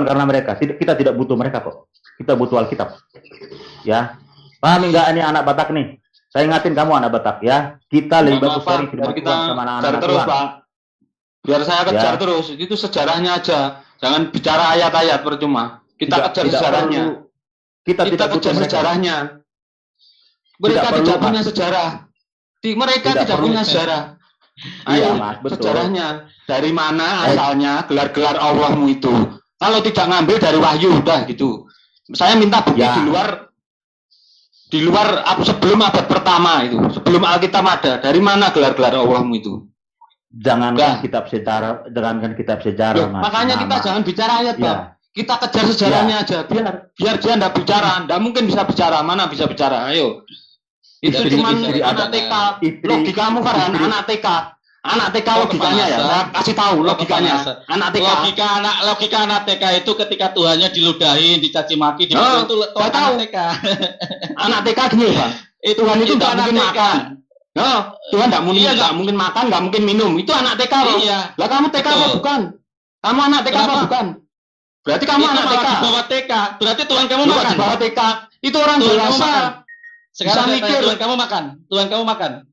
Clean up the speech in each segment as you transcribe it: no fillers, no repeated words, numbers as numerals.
karena mereka. Kita tidak butuh mereka kok. Kita butuh Alkitab. Ya. Paham enggak ini anak Batak nih? Saya ingatin kamu anak Batak ya. Kita lebih bagus dari firman Tuhan sama anak-anak terus, Tuhan. Pak. Biar saya kejar terus. Itu sejarahnya aja. Jangan bicara ayat-ayat percuma. Kita kejar sejarahnya. Kita tidak kejar sejarahnya. Mereka tidak punya sejarah. Mereka tidak punya sejarah. Ayo, sejarahnya. Dari mana asalnya gelar-gelar Allahmu itu? Kalau tidak ngambil dari wahyu, udah gitu. Saya minta bukti di luar sebelum abad pertama itu, sebelum Alkitab ada. Dari mana gelar-gelar Allahmu itu? Jangankan kitab sejarah, makanya kita jangan bicara ayat, Pak. Kita kejar sejarahnya aja. Biar dia enggak bicara, enggak mungkin bisa bicara. Mana bisa bicara? Ayo. Itu cuma anak TK. Logikamu Farhan, anak TK. Anak TK logikanya ya. Saya kasih tahu logikanya. Anak TK. Logika anak TK itu ketika Tuhannya diludahin, dicaci maki, itu Tuhan anak TK. Anak TK gini, Pak. Tuhan itu enggak mungkin makan. Tuhan enggak mungkin makan, enggak mungkin minum. Itu anak TK loh. Lah kamu TK apa bukan? Kamu anak TK apa bukan? Berarti kamu anak TK. Di bawah TK. Berarti Tuhan kamu makan. Di bawah TK. Itu orang dewasa. Sekarang mikir. Tuhan kamu makan. Tuhan kamu makan.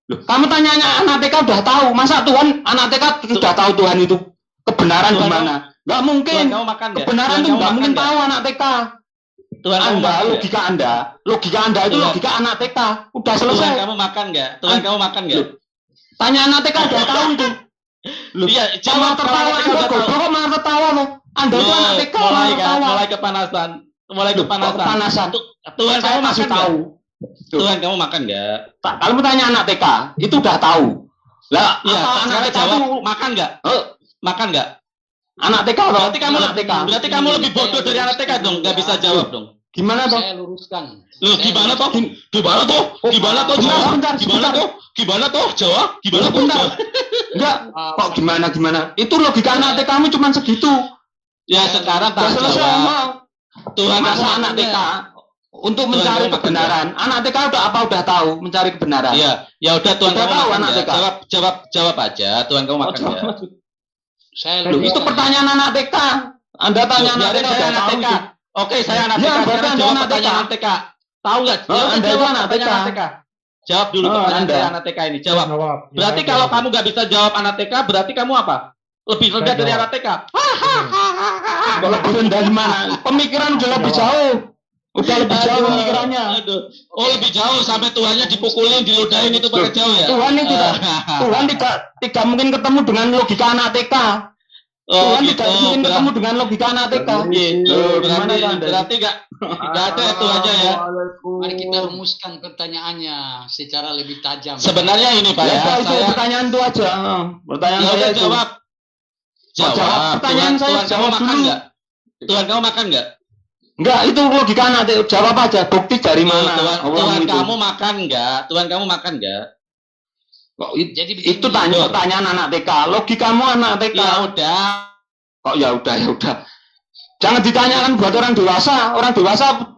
Loh, kamu tanyanya anak TK udah tahu. Masa Tuhan anak TK sudah tahu Tuhan itu kebenaran gimana? Enggak mungkin. Tuhan kamu makan enggak? Kebenaran itu enggak mungkin tahu anak TK. Tuhan logika Anda itu logika anak TK. Udah selesai. Tuhan kamu makan enggak? Tuhan kamu makan enggak? Tanya anak TK udah tahu itu. Loh, iya, jangan tertawa Anda kok malah tertawa loh. Anda itu anak TK mulai kepanasan. Tuhan kamu masih tahu. Tuhan kamu makan enggak? Kalau bertanya anak TK, itu udah tahu. Lah, anak TK jawab makan enggak? Makan enggak? Anak TK berarti kamu lebih bodoh dari anak TK dong, enggak bisa jawab dong. Gimana toh? Saya luruskan. Loh, gimana toh? Jawab. Gimana toh? Enggak. Kok gimana? Itu logika anak TK kamu cuma segitu. Ya sekarang tak jawab. Tuhan kasih anak TK untuk mencari kebenaran. Anak TK udah tahu mencari kebenaran. Iya, ya udah Tuhan kamu tahu makan anak ya. TK. Jawab aja. Tuhan kamu makan ya. Itu pertanyaan anak TK. Anda tanya anak TK udah tahu. Oke, saya anak TK. Sekarang jawab pertanyaan anak TK. Tahu nggak? Anda itu anak TK. Jawab dulu pertanyaan saya anak TK ini. Jawab. Berarti kalau kamu nggak bisa jawab anak TK, berarti kamu apa? Lebih rendah dari anak TK. Lebih rendah gimana? Pemikiran udah lebih jauh. Udah lebih jauh pemikirannya. Oh, lebih jauh sampai Tuhannya dipukulin, diludahin itu pakai jauh ya? Tuhan itu tidak mungkin ketemu dengan logika anak TK. Tuhan tidak mungkin ketemu dengan logika anak TK. Berarti nggak ada Tuhannya ya? Mari kita rumuskan pertanyaannya secara lebih tajam. Sebenarnya ini Pak ya, saya pertanyaan itu aja. Pertanyaan saya jawab. Pertanyaan saya Tuhan kamu makan nggak? Tuhan kamu makan nggak? Enggak, itu logika anak TK. Jawab aja. Bukti dari mana? Tuhan kamu makan nggak? Tuhan kamu makan nggak? Jadi itu pertanyaan anak TK. Logikamu anak TK. Ya udah. Kok ya udah. Jangan ditanyakan buat orang dewasa. Orang dewasa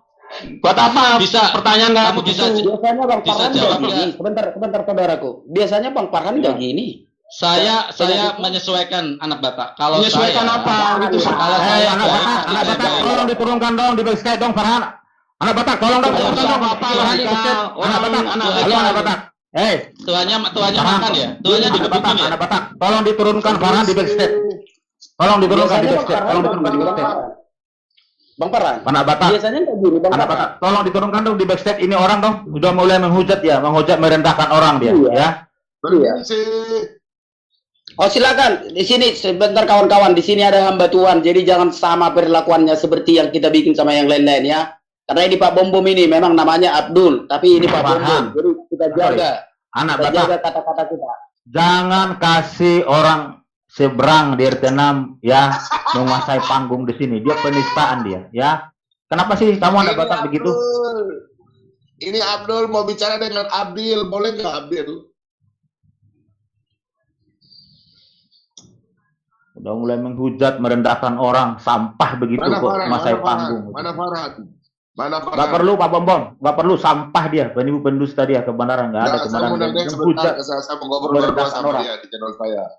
buat apa? Bisa. Pertanyaan kamu bisa. Biasanya Bang Farhan jawab gini. Sebentar saudaraku. Biasanya Bang Farhan enggak gini. Saya menyesuaikan anak Batak. Kalau menyesuaikan apa? Itu anak Batak, tolong diturunkan dong di backstage dong Farhan. Anak Batak, tolong dong diturunkan dong apa? Anak Batak. Tuannya makan ya? Tuannya digebukin ya? Anak Batak, tolong diturunkan Farhan di backstage. Tolong diturunkan di backstage. Bang Farhan. Anak Batak. Biasanya enggak gini, Bang Anak Batak, tolong diturunkan dong di backstage. Ini orang dong udah mulai menghujat merendahkan orang dia, ya. Oh silakan, di sini sebentar kawan-kawan, di sini ada hamba Tuhan, jadi jangan sama perlakuannya seperti yang kita bikin sama yang lain-lain ya. Karena ini Pak Bom ini memang namanya Abdul, tapi ini Pak Bom, jadi kita jaga, jaga kata-kata kita. Jangan kasih orang seberang di RT 6 ya menguasai panggung di sini, dia penistaan dia, ya. Kenapa sih kamu anak Batak begitu? Ini Abdul mau bicara dengan Abil, boleh nggak Abil? Udah mulai menghujat, merendahkan orang, sampah begitu kok menguasai panggung. Mana Farhan? Gak perlu Pak Bombom, gak perlu, sampah dia, penipu pendusta dia, kebenaran nggak ada kebenaran. Saya mau ngobrol berdua sama dia di channel saya.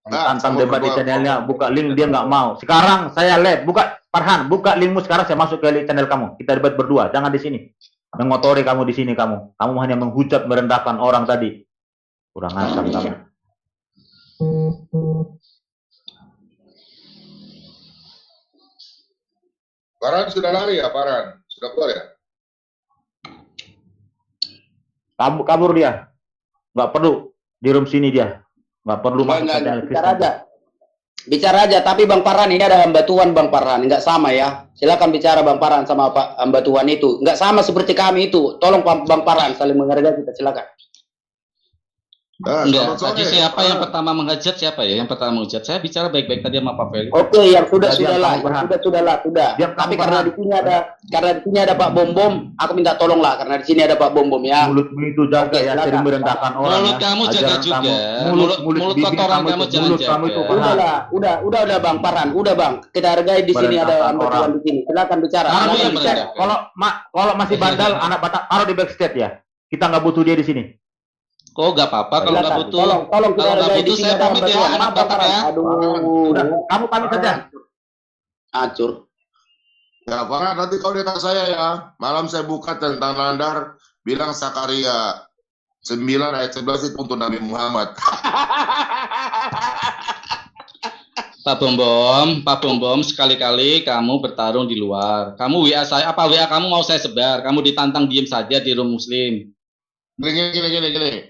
Tantang debat di channelnya, buka link dia nggak mau. Sekarang saya live, buka Farhan, buka linkmu sekarang, saya masuk ke channel kamu. Kita debat berdua, jangan di sini. Mengotori kamu di sini kamu. Kamu hanya menghujat, merendahkan orang tadi. Kurang asam kamu. Farhan sudah lari ya, Farhan? Sudah keluar ya? Kabur dia. Nggak perlu di room sini dia. Nggak perlu masuk ke channel bicara aja. Bicara aja, tapi Bang Farhan ini ada hamba Tuhan Bang Farhan, nggak sama ya. Silakan bicara Bang Farhan sama Pak hamba Tuhan itu. Nggak sama seperti kami itu. Tolong Bang Farhan saling menghargai kita, silakan. Enggak, tadi siapa yang pertama menghujat, siapa ya? Yang pertama menghujat. Saya bicara baik-baik tadi sama Pak Felix. Oke, yang sudah. Tapi karena di sini ada Pak Bom Bom, aku minta tolong lah karena di sini ada Pak Bom Bom ya. Mulutmu itu jaga ya, sering merendahkan orang. Mulut kamu jaga juga. Mulut kotoran kamu jangan jaga. Udah Bang Farhan, udah Bang. Kita hargai di sini ada hamba Tuhan di sini. Silakan bicara. Kalau masih bandal anak Batak taruh di backstage ya. Kita nggak butuh dia di sini. Kok nggak apa-apa kalau nggak butuh. Tolong kalau nggak butuh saya pamit ya, anak Batak ya. Udah, kamu pamit saja. Acur. Ya, Farhan, nanti kau datang saya ya. Malam saya buka tentang Landar, bilang Sakaria 9 ayat 11 itu untuk Nabi Muhammad. Pak Bom Bom, sekali-kali kamu bertarung di luar. Kamu WA saya, apa WA kamu mau saya sebar? Kamu ditantang diem saja di room Muslim. Gini.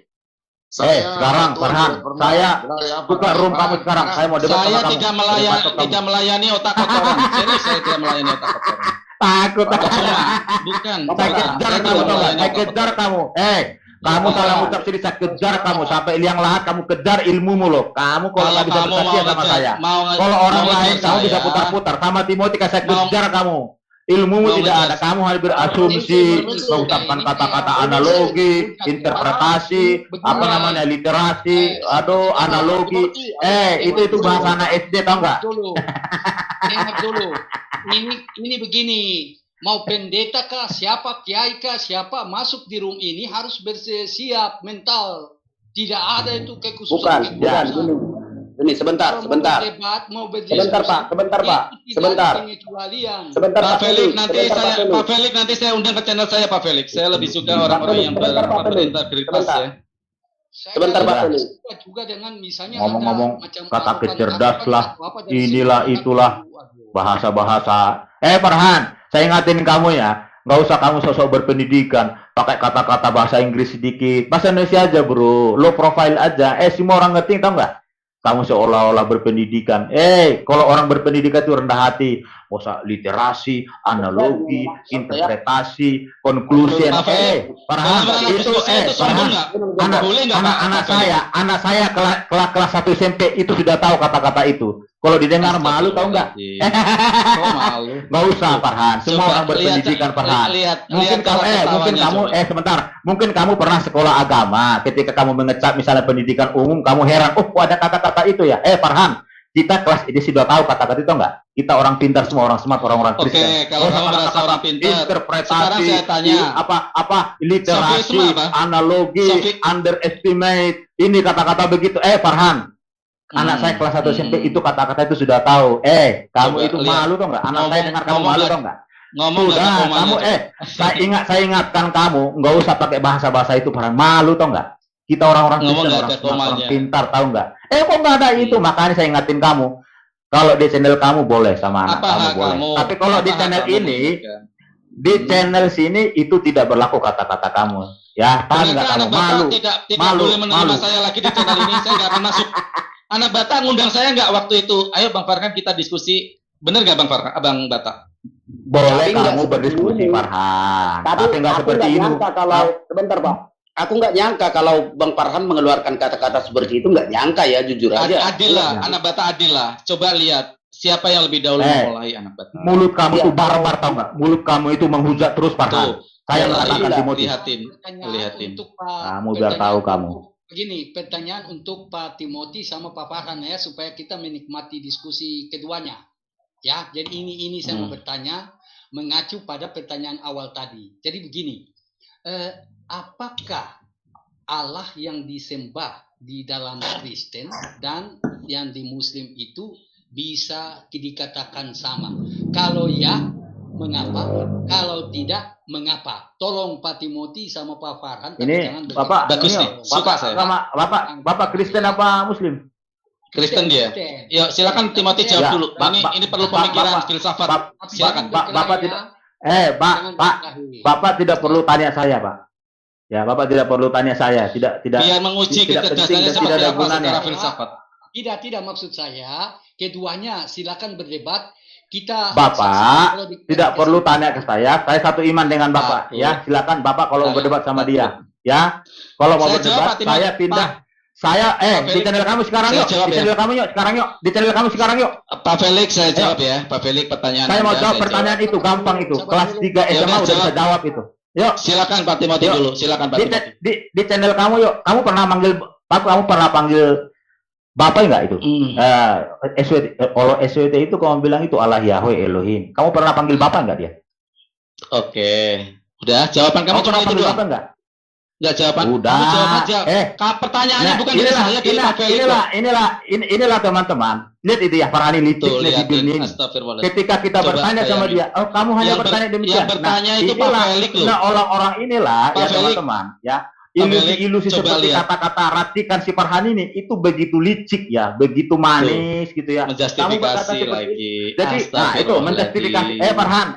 Sekarang Farhan, saya buka room kamu sekarang. Saya mau debat Saya sama kamu. tidak melayani otak kotoran. Serius, saya tidak melayani otak kotoran. Takut. Bukan. Saya kejar kamu. Kamu salah ucap sini, saya kejar kamu sampai liang lahat. Kamu kejar ilmumu loh. Kamu kalau nggak bisa bersaksi sama saya. Kalau orang lain kamu bisa putar-putar. Sama Timothy saya kejar kamu. Ilmumu tidak ada, kamu harus berasumsi, mengucapkan kata-kata analogi, interpretasi, apa namanya, literasi, analogi. Itu bahasa anak SD, tau nggak? Ingat dulu. Ini begini. Mau pendeta kah, siapa kiai kah, siapa masuk di room ini harus bersiap mental. Tidak ada itu kekhususan. Bukan. Ini sebentar. Sebentar Pak. Pak Felix nanti saya undang ke channel saya Pak Felix. Saya lebih suka orang-orang yang berintegritas ya. Sebentar Pak Felix. Juga dengan misalnya ngomong-ngomong kata kecerdas lah, inilah itulah bahasa-bahasa. Farhan, saya ingatin kamu ya. Nggak usah kamu sosok berpendidikan, pakai kata-kata bahasa Inggris sedikit, bahasa Indonesia aja bro, low profile aja. Semua orang ngerti, tau nggak? Kamu seolah-olah berpendidikan. Kalau orang berpendidikan itu rendah hati. Usah literasi, analogi, interpretasi, conclusion. Farhan, itu anak saya kelas 1 SMP itu sudah tahu kata-kata itu. Kalau didengar malu, tahu nggak? Nggak usah Farhan. Semua orang berpendidikan Farhan. Mungkin kamu pernah sekolah agama. Ketika kamu mengecap misalnya pendidikan umum, kamu heran. Ada kata-kata itu ya. Farhan, kita kelas ini sudah tahu kata-kata itu nggak? Kita orang pintar semua, orang smart, orang-orang Kristen. Oke, kalau kamu merasa orang pintar, interpretasi, saya tanya, literasi, analogi, underestimate, ini kata-kata begitu. Farhan, anak saya kelas 1 SMP itu kata-kata itu sudah tahu. Kamu itu malu tau nggak? Anak saya dengar kamu malu tau nggak? Kamu saya ingatkan kamu, nggak usah pakai bahasa-bahasa itu Farhan. Malu tau nggak? Kita orang-orang Kristen, orang pintar, tahu nggak? Kok nggak ada itu? Makanya saya ingatin kamu. Kalau di channel kamu boleh sama anak kamu boleh. Tapi kalau di channel ini, di channel sini itu tidak berlaku kata-kata kamu. Ya, paham nggak kamu? Malu. Boleh menerima saya lagi di channel ini. Saya nggak akan masuk. Anak Batak ngundang saya nggak waktu itu? Ayo Bang Farhan kita diskusi. Bener nggak Bang Farhan? Abang Batak? Boleh kamu berdiskusi Farhan. Tapi nggak seperti ini. Sebentar Pak. Aku nggak nyangka kalau Bang Farhan mengeluarkan kata-kata seperti itu, nggak nyangka ya, jujur aja. Adil lah, anak Batak adil lah. Coba lihat siapa yang lebih dahulu memulai anak Batak. Mulut kamu itu barbar tau nggak? Mulut kamu itu menghujat terus Farhan. Saya mengatakan Timothy. Lihatin. Kamu biar tahu kamu. Begini, pertanyaan untuk Pak Timothy sama Pak Farhan ya, supaya kita menikmati diskusi keduanya. Ya, jadi ini saya mau bertanya mengacu pada pertanyaan awal tadi. Jadi begini. Apakah Allah yang disembah di dalam Kristen dan yang di Muslim itu bisa dikatakan sama. Kalau ya, mengapa? Kalau tidak, mengapa? Tolong Pak Timothy sama Pak Farhan. Ini Bapak, bagus nih, suka saya. Bapak Kristen apa Muslim? Kristen dia. Yuk, silakan Timothy jawab Ya, dulu. Ini perlu pemikiran filsafat. Silakan. Bapak tidak. Bapak tidak perlu tanya saya, Pak. Ya, Bapak tidak perlu tanya saya. Tidak. Biar menguji tidak kecerdasannya penting dan seperti tidak ada apa gunanya. secara filsafat. Tidak maksud saya. Keduanya silakan berdebat. Kita Bapak tidak perlu tanya ke saya satu iman dengan Bapak. Ya, silakan Bapak kalau mau berdebat sama dia. Ya, kalau mau Saya berdebat, jawab, saya pindah. Saya di channel kamu sekarang Saya yuk. jawab, Di channel kamu yuk sekarang yuk. Di channel kamu sekarang yuk. Pak Felix saya jawab ya. Pak Felix pertanyaan Saya mau Anda, jawab saya pertanyaan itu, gampang itu. Kelas 3 Ya SMA udah, udah bisa jawab. jawab itu. Yuk. Silakan Pak Timothy Yuk. dulu. Silakan Pak Timothy. Di channel kamu yuk. Kamu pernah manggil kamu pernah panggil Bapak enggak itu? SWT, kalau SWT itu kamu bilang itu Allah Yahweh Elohim. Kamu pernah panggil Bapak enggak dia? Oke. Udah, jawaban kamu Kamu cuma pernah itu panggil doang. Bapak enggak? Enggak jawaban. Udah. Kamu jawab aja. Pertanyaannya Nah, bukan dari saya, dari Pak Felix. inilah teman-teman. Lihat itu ya, Farhani licik Tuh, di lihatin. dunia ini. Astagfirullahaladzim. Ketika kita Coba bertanya sama bayangin. dia, oh kamu hanya Yang bertanya demikian. yang bertanya itu Pak Felix loh. Nah, orang-orang inilah Pak ya Felix. teman-teman, ya. Pak Ilusi-ilusi Felix, coba seperti lihat. kata-kata ratikan si Farhani ini itu begitu licik ya, begitu manis gitu ya. Kamu berkata Menjustifikasi seperti lagi. Jadi, nah itu menjustifikasi. Farhan,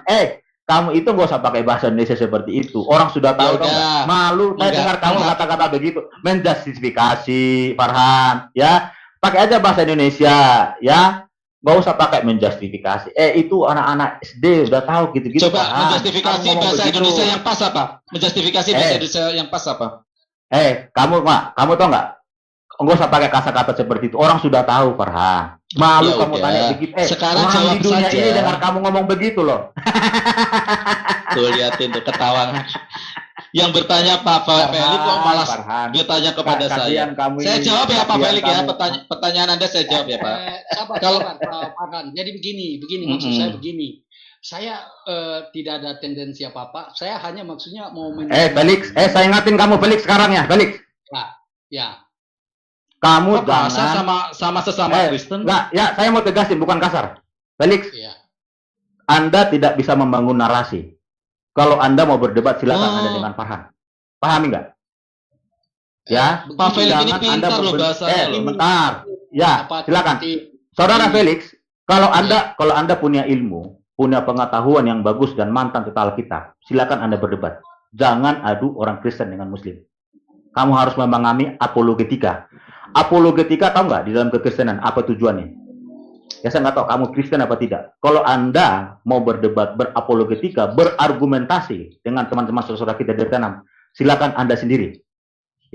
kamu itu nggak usah pakai bahasa Indonesia seperti itu. Orang sudah tahu, Ya tau udah. nggak? Malu. Saya Enggak, dengar kamu enggak. kata-kata begitu. Menjustifikasi, Farhan. Ya, pakai aja bahasa Indonesia. Ya, nggak usah pakai menjustifikasi. Itu anak-anak SD udah tahu gitu-gitu. Coba Farhan. menjustifikasi Kamu ngomong bahasa begitu. Indonesia yang pas apa? Menjustifikasi bahasa Indonesia yang pas apa? Kamu tau nggak? Nggak usah pakai kata-kata seperti itu. Orang sudah tahu, Farhan. Malu Ya kamu udah. tanya begitu. Sekarang orang jawab di dunia saja. ini dengar kamu ngomong begitu loh. Tuh liatin tuh ketawa. Yang bertanya Pak Felix kok malah Farhan. bertanya kepada saya. Kasihan kamu Saya ini, jawab ya Pak kasihan Felix ya. kamu. Pertanyaan Anda saya jawab ya Pak. Sabar, Pak Farhan. Jadi begini maksud Mm-mm. saya begini. Saya tidak ada tendensi apa-apa. Saya hanya maksudnya mau Felix, saya ingatin kamu Felix sekarang ya, Felix. Ya. Kamu Kok kasar jangan sama sesama Kristen? enggak, ya saya mau tegasin bukan kasar. Felix, Ya. Anda tidak bisa membangun narasi. Kalau Anda mau berdebat silakan Anda dengan Farhan. Pahami enggak? Ya, Pak Felix ini jangan pintar loh bahasanya loh. bentar. Ya, silakan. Saudara Felix, kalau Anda punya ilmu, punya pengetahuan yang bagus dan mantan total kita, silakan Anda berdebat. Jangan adu orang Kristen dengan Muslim. Kamu harus memahami apologetika. Apologetika tahu nggak di dalam kekristenan apa tujuannya? Ya saya nggak tahu kamu Kristen apa tidak. Kalau Anda mau berdebat, berapologetika, berargumentasi dengan teman-teman saudara kita dari Vietnam, silakan Anda sendiri.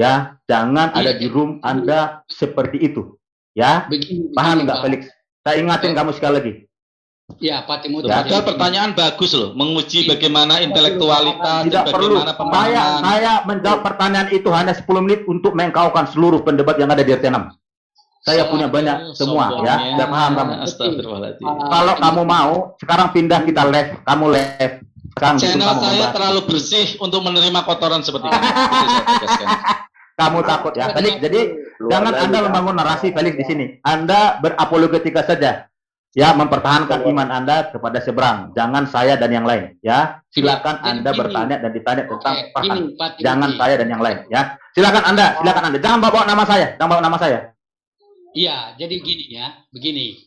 Ya, jangan ada di room Anda seperti itu. Ya, paham nggak Pak. Felix? Saya ingatin kamu sekali lagi. Ya, Pak Timothy. Ya, Padahal pertanyaan bagus loh, menguji bagaimana intelektualitas, Tidak dan perlu. bagaimana pemahaman. Saya menjawab pertanyaan itu hanya 10 menit untuk mengkaukan seluruh pendebat yang ada di RT6. Saya punya banyak semua ya. Sombongnya. Sudah paham kamu. Astagfirullahaladzim. Kalau kamu mau, sekarang pindah kita live. Kamu live. Sekarang gitu Channel kamu saya membahas. terlalu bersih untuk menerima kotoran seperti ini. Itu saya tegaskan. Kamu takut ya, Felix. Jadi jangan Anda membangun narasi Felix di sini. Anda berapologetika saja. Ya, mempertahankan iman Anda kepada seberang. Jangan saya dan yang lain. Ya, silakan Jadi Anda gini. bertanya dan ditanya tentang Farhan. Gini, Pak Timothy. Jangan saya dan yang lain. Ya, silakan Anda. Jangan bawa nama saya. Jangan bawa nama saya. Iya, jadi gini ya, begini.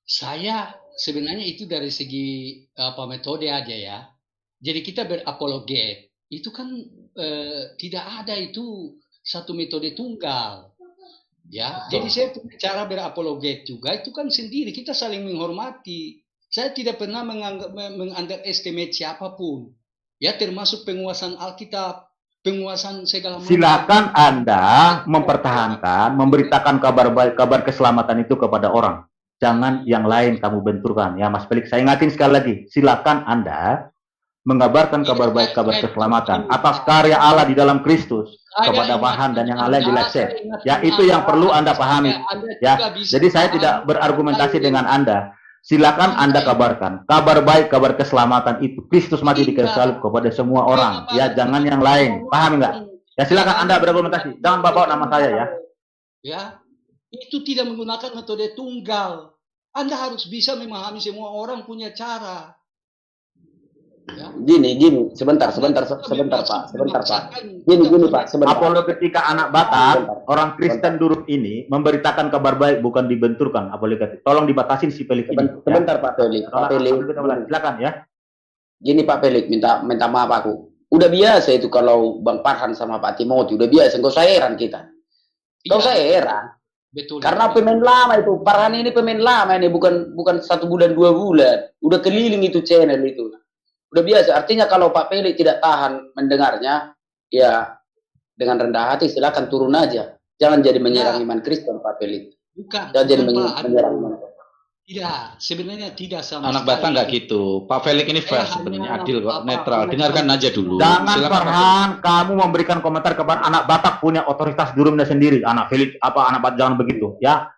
Saya sebenarnya itu dari segi metode aja ya. Jadi kita berapologet itu kan tidak ada itu satu metode tunggal. Ya, jadi saya punya cara berapologet juga itu kan sendiri, kita saling menghormati. Saya tidak pernah mengunderestimate siapapun. Ya, termasuk penguasaan Alkitab, penguasaan segala macam. Silakan Anda mempertahankan, memberitakan kabar baik, kabar keselamatan itu kepada orang. Jangan yang lain kamu benturkan. Ya, Mas Felix, saya ingatin sekali lagi. Silakan Anda mengabarkan kabar baik, kabar keselamatan atas karya Allah di dalam Kristus kepada Farhan dan yang lain di live chat. Ya, itu yang perlu Anda pahami. Ya, jadi saya tidak berargumentasi dengan Anda. Silakan Anda kabarkan kabar baik, kabar keselamatan itu. Kristus mati di kayu salib kepada semua orang. Ya, jangan yang lain. Paham nggak? Ya, silakan Anda berargumentasi. Jangan bawa nama saya ya. Ya, itu tidak menggunakan metode tunggal. Anda harus bisa memahami semua orang punya cara. Ya. Gini, sebentar Pak. Gini Pak, sebentar. Apologetika anak Batak, orang Kristen Durut ini memberitakan kabar baik, bukan dibenturkan. Apologetik. Tolong dibatasin si Pelik ini. Sebentar Pak Pelik. Silakan ya. Gini Pak Pelik, minta maaf aku. Udah biasa itu kalau Bang Farhan sama Pak Timothy, udah biasa. Enggak usah heran kita. Enggak usah heran. Betul. Karena pemain lama itu. Farhan ini pemain lama ini, bukan 1 bulan 2 bulan. Udah keliling itu channel itu. Udah biasa. Artinya kalau Pak Pelik tidak tahan mendengarnya, ya dengan rendah hati silakan turun aja. Jangan jadi menyerang iman Kristen Pak Pelik. Bukan. Jangan jadi Pak. menyerang iman Kristen. Tidak, sebenarnya tidak sama Anak sekali. Batak nggak gitu. Pak Felix ini fair sebenarnya, adil kok, netral. Dengarkan aja dulu. Jangan Silakan, Pak Farhan, kamu memberikan komentar kepada anak Batak punya otoritas durumnya sendiri. Anak Felix anak Batak jangan begitu ya.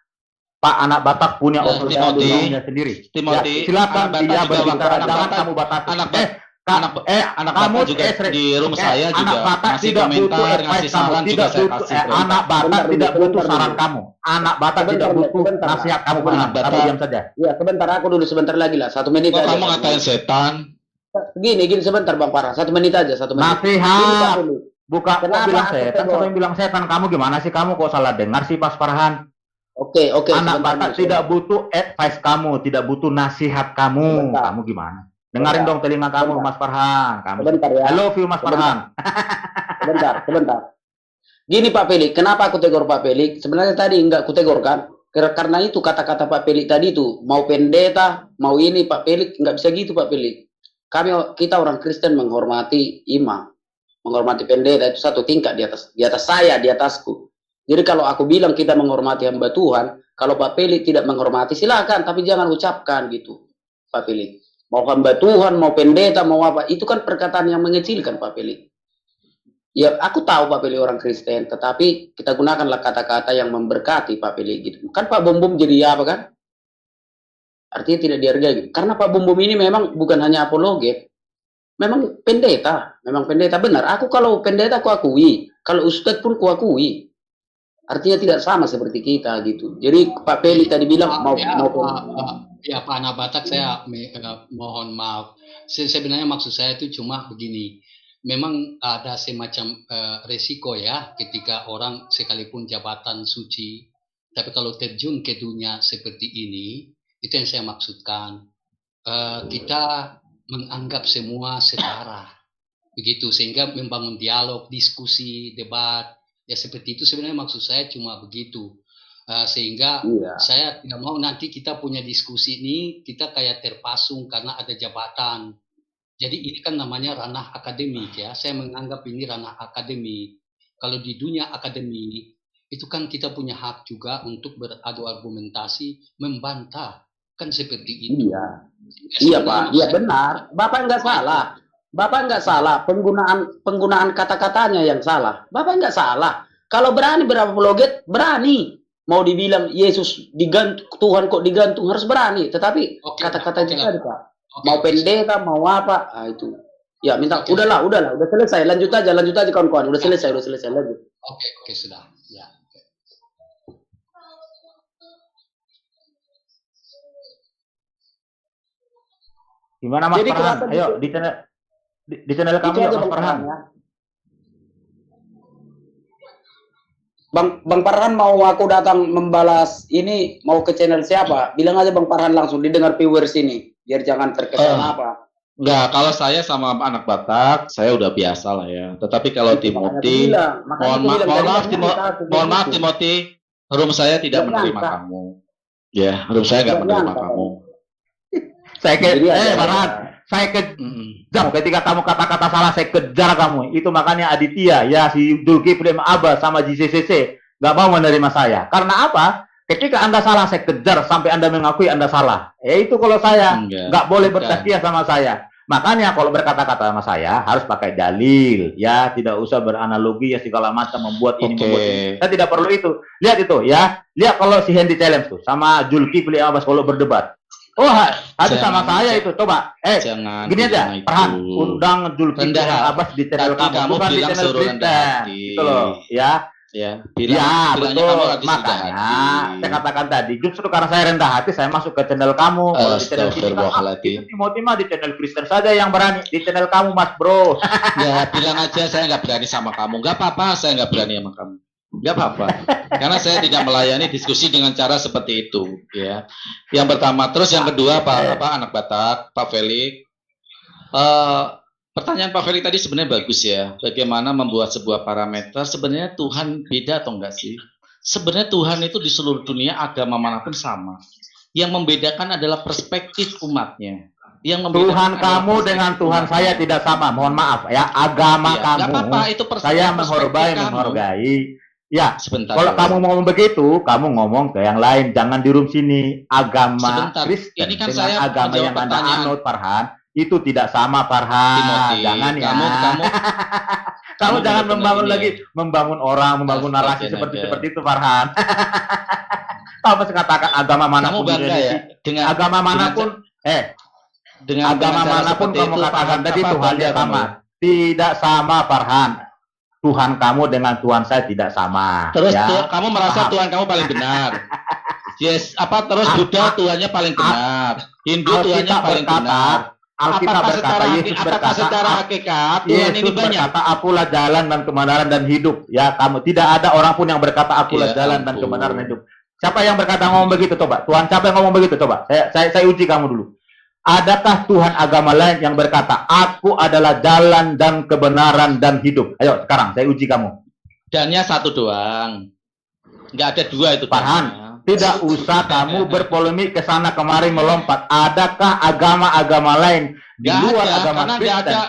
Pak, anak Batak punya otoritas durumnya sendiri. Timothy, Ya, silakan anak Batak dia juga berbicara, anak jangan Batak- kamu batasi. anak Batak juga di room saya anak juga Batak ngasih tidak butuh komentar, advice ngasih kamu, saran juga tidak saya butuh, kasih. anak Batak tidak butuh Sebentar saran dulu. kamu. Anak Batak tidak butuh Sebentar. nasihat kamu. Sebentar. Anak Batak diam saja. Ya, sebentar aku dulu sebentar lagi lah. 1 menit Kok aja. kamu ngatain setan? Gini sebentar Bang Farhan. 1 menit aja, 1 menit. Gini, Pak Nasihat. Pelik. Buka kok Kenapa bilang aku setan? tegur? Siapa yang bilang setan? Kamu gimana sih? Kamu kok salah dengar sih Pas Farhan? Oke, Anak sebentar Batak dulu, tidak butuh advice kamu, tidak butuh nasihat kamu. Sebentar. Kamu gimana? Dengarin dong telinga kamu, Sebentar. Mas Farhan. Kamu. Sebentar ya. I love you, Mas Sebentar. Farhan. Sebentar. Gini Pak Pelik, kenapa aku tegur Pak Pelik? Sebenarnya tadi enggak aku tegur kan? Karena itu kata-kata Pak Pelik tadi itu, mau pendeta, mau ini Pak Pelik, enggak bisa gitu Pak Pelik. Kita orang Kristen menghormati imam, menghormati pendeta itu satu tingkat di atas saya, di atasku. Jadi kalau aku bilang kita menghormati hamba Tuhan, kalau Pak Pelik tidak menghormati silakan, tapi jangan ucapkan gitu Pak Pelik. Mau hamba Tuhan, mau pendeta, mau apa, itu kan perkataan yang mengecilkan Pak Pelik. Ya, aku tahu Pak Pelik orang Kristen, tetapi kita gunakanlah kata-kata yang memberkati Pak Pelik gitu. Kan Pak Bom jadi apa kan? Artinya tidak dihargai gitu. Karena Pak Bom ini memang bukan hanya apologet, memang pendeta benar. Aku kalau pendeta aku akui, kalau ustadz pun aku akui. Artinya tidak sama seperti kita gitu. Jadi Pak Pelik tadi bilang mau Ya Pak Anak Batak, saya mohon maaf. Sebenarnya maksud saya itu cuma begini. Memang ada semacam resiko ya ketika orang sekalipun jabatan suci, tapi kalau terjun ke dunia seperti ini, itu yang saya maksudkan. Kita menganggap semua setara, begitu, sehingga membangun dialog, diskusi, debat, ya seperti itu. Sebenarnya maksud saya cuma begitu. Sehingga saya tidak mau nanti kita punya diskusi ini kita kayak terpasung karena ada jabatan. Jadi ini kan namanya ranah akademik ya. Saya menganggap ini ranah akademik. Kalau di dunia akademik itu kan kita punya hak juga untuk beradu argumentasi, membantah, kan seperti itu. Iya Pak, iya benar. Bapak nggak salah. Penggunaan kata-katanya yang salah. Bapak nggak salah. Kalau berani berapologet, berani. Mau dibilang Yesus digantung, Tuhan kok digantung, harus berani. Tetapi kata-kata itu tadi Pak. Mau pendeta, mau apa, itu. Ya minta, udahlah, udah selesai. Lanjut aja kawan-kawan. Udah selesai, lanjut. Oke, sudah. Ya. Gimana Mas Jadi Farhan? kenapa Ayo di channel kamu ya Mas Farhan. Bang Farhan mau aku datang membalas ini, mau ke channel siapa? Bilang aja Bang Farhan langsung didengar viewers ini, biar jangan terkesan apa. Enggak, kalau saya sama anak Batak, saya udah biasa lah ya. Tetapi kalau Timothy, mohon maaf Timothy, room saya tidak menerima kamu. Ya, room saya nggak menerima kamu. Farhan, saya kejam ketika kamu kata-kata salah, saya kejar kamu. Itu makanya Aditya, ya si Zulkifli Abbas sama JCCC nggak mau menerima saya. Karena apa? Ketika Anda salah, saya kejar sampai Anda mengakui Anda salah. Itu kalau saya nggak boleh bersetia sama saya. Makanya kalau berkata-kata sama saya harus pakai dalil, ya tidak usah beranalogi ya segala macam membuat ini membuat ini. Saya tidak perlu itu. Lihat itu ya, lihat kalau si Hendy Challenge tuh sama Zulkifli Abbas kalau berdebat. Oh, ada sama saya itu. Coba, gini aja, Farhan, undang Zulkifli Abbas di channel kamu, bukan di channel Kristen. Gitu loh, ya. Ya, Ya, bilangnya betul. kamu lagi rendah Makanya hati. saya katakan tadi, justru karena saya rendah hati, saya masuk ke channel kamu. Kalau di channel sini kan, Astagfirullahaladzim. Timothy mah di channel Kristen saja yang berani. Di channel kamu, Mas Bro. Ya, bilang aja saya nggak berani sama kamu. Nggak apa-apa, saya nggak berani sama kamu. Nggak apa-apa. Karena saya tidak melayani diskusi dengan cara seperti itu. Ya. Yang pertama, terus yang kedua, Pak anak Batak, Pak Felix. Pertanyaan Pak Felix tadi sebenarnya bagus ya. Bagaimana membuat sebuah parameter? Sebenarnya Tuhan beda atau enggak sih? Sebenarnya Tuhan itu di seluruh dunia agama manapun sama. Yang membedakan adalah perspektif umatnya. Yang membedakan Tuhan adalah kamu perspektif dengan Tuhan umatnya. saya tidak sama. Mohon maaf ya, agama Iya, kamu. nggak apa-apa, itu Saya perspektif kamu. menghargai. Ya, Sebentar. kalau dulu. kamu ngomong begitu, kamu ngomong ke yang lain. Jangan di room sini. Agama Sebentar. Kristen Ini kan dengan saya agama menjawab yang Anda pertanyaan. anut, Farhan, itu tidak sama, Farhan. Timothy, Jangan ya. kamu Kamu jangan benar-benar membangun ini lagi, membangun orang, membangun narasi Astaga. seperti itu, Farhan. Kamu masih katakan agama kamu manapun di bangga ya Indonesia, dengan agama manapun, dengan agama cara manapun seperti kamu itu, katakan Farhan, tadi apa Tuhannya bangga sama. kamu? Tidak sama, Farhan. Tuhan kamu dengan Tuhan saya tidak sama. Terus ya. kamu merasa Paham. Tuhan kamu paling benar. Yes, terus Buddha Tuhannya paling benar. Hindu Tuhannya Alkitab paling berkata, benar. Alkitab berkata, Yesus apakah secara berkata, hakikat Tuhan ini Yesus banyak? berkata, akulah jalan dan kebenaran dan hidup. Ya, kamu tidak ada orang pun yang berkata akulah Ya jalan dan ampun. kebenaran dan hidup. Siapa yang berkata ngomong begitu coba? Tuhan siapa yang ngomong begitu coba? Saya uji kamu dulu. Adakah Tuhan agama lain yang berkata, aku adalah jalan dan kebenaran dan hidup? Ayo sekarang saya uji kamu. Dannya satu doang. Nggak ada dua itu. Farhan, dannya. tidak usah kamu berpolemik ke sana kemari melompat. Adakah agama-agama lain di Nggak luar ada, agama karena nggak Kristen? ada.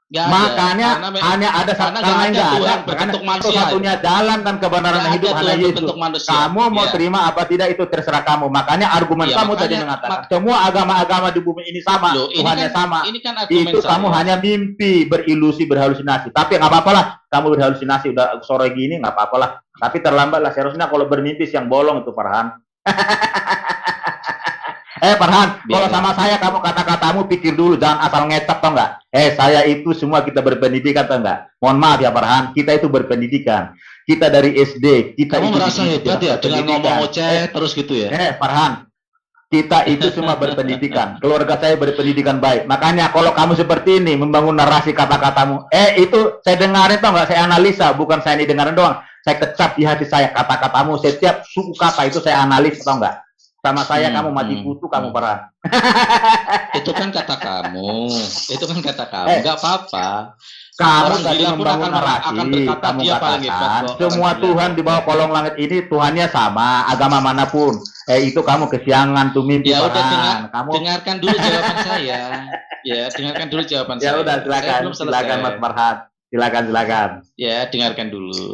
Nggak ada. Makanya Karena hanya ada karena karena nggak ada nggak Tuhan ada. berbentuk Makanya manusia. satu-satunya jalan dan kebenaran Nggak dan hidup ada hanya Tuhan Yesus. berbentuk manusia. Kamu mau Iya. terima apa tidak itu terserah kamu. Makanya argumen Iya, kamu tadi makanya- mengatakan semua agama-agama di bumi ini sama, Loh, ini Tuhannya kan- sama. Ini kan argumen Itu saya. kamu hanya mimpi, berilusi, berhalusinasi. Tapi nggak apa-apa lah. Kamu berhalusinasi udah sore gini nggak apa-apa lah. Tapi terlambat lah. Seharusnya kalau bermimpi siang bolong itu Farhan. Farhan, kalau Biar. sama saya kamu kata-katamu pikir dulu, jangan asal ngecap tau nggak? Saya itu semua kita berpendidikan tau nggak? Mohon maaf ya Farhan, kita itu berpendidikan. Kita dari SD, kita Kamu itu merasa dididik hebat ya dengan berpendidikan. ngomong oceh terus gitu ya? Farhan, kita itu semua berpendidikan. Keluarga saya berpendidikan baik. Makanya kalau kamu seperti ini membangun narasi kata-katamu, itu saya dengarin tau nggak? Saya analisa, bukan saya ini dengarin doang. Saya kecap di hati saya kata-katamu. Setiap suku kata itu saya analis tau nggak? Sama saya kamu mati kutu, kamu Farhan. Itu kan kata kamu. Itu kan kata kamu. Nggak apa-apa. Kamu Orang tadi gila pun membangun narasi, akan berkata kamu dia paling hebat katakan kok. semua Orang gila. Tuhan di bawah kolong langit ini Tuhannya sama, agama manapun. Itu kamu kesiangan tuh mimpi Ya udah Farhan. Kamu dengarkan dulu jawaban saya. Ya, dengarkan dulu jawaban ya saya. udah Saya silakan, belum selesai. silakan Mas Farhan. Silakan. Ya, dengarkan dulu.